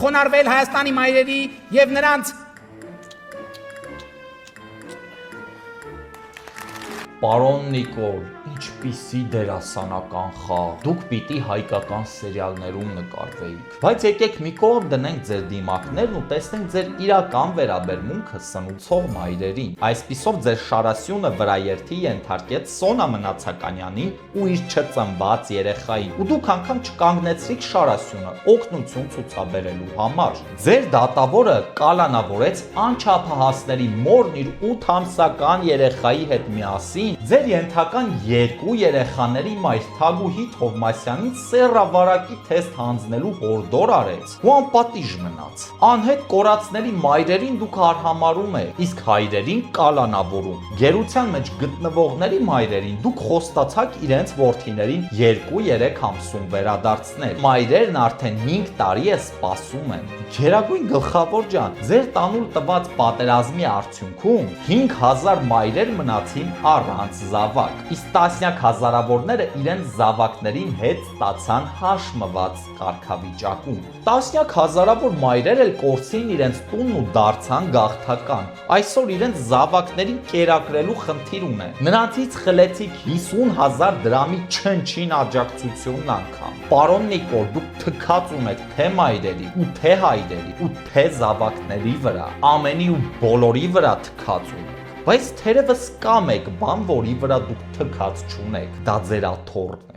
խոնարհվել Հայաստանի մայրերի եւ նրանց Պարոն Նիկոլ, ինչպիսի դերասանական խաղ, դուք պիտի հայկական սերիալներում նկարվեիք, բայց եկեք մի կողմ դնենք ձեր դիմակներն ու տեսնենք ձեր իրական վերաբերմունքը սնուցող մայրերին, այսպիսով ձեր շարասյունը վրաերթի ենթարկեց Սոնա Մնացականյանին ու իր չծնված երեխային, ու դուք անգամ չկանգնեցրիք շարասյունը օգնություն ցուցաբերելու համար, ձեր դատավորը կալանավորեց անչափահասների մորն իր 8 ամսական երեխայի հետ միասին ձեր ենթական երկու երեխաների մայր Թագուհի Թովմասյանին սեռավարակի թեստ հանձնելու հորդոր արեց ու անպատիժ մնաց։ Անհետ կորածների մայրերին դուք արհամարում եք, իսկ հայրերին կալանավորում։ Գերության մեջ գտնվողների մայրերին դուք խոստացաք իրենց որդիներին 2-3 ամսում վերադարձնել։ Մայրերն արդեն 5 տարի է սպասում են։ Գերագույն գլխավոր ջան, ձեր տանուլ տված պատերազմի արդյունքում 5000 մայրեր մնացին առանց զավակ, իսկ տասնյակ հազարավորները իրենց զավակներին հետ ստացան հաշմված կարգավիճակում։ Տասնյակ հազարավոր մայրեր էլ կորցրին իրենց տունն ու դարձան գաղթական։ Այսօր իրենց զավակներին կերակրելու խնդիր ունեն։ Նրանցից խլեցիք 50,000 դրամի չնչին աջակցությունն անգամ։ Պարոն Նիկոլ, դուք թքած ունեք թե մայրերի ու թե հայրերի ու թե զավակների վրա, ամենի ու բոլորի վրա թքած ունեք։ Բայց թերևս կա մեկ բան, որի վրա դուք թքած չունեք, դա ձեր աթոռն է։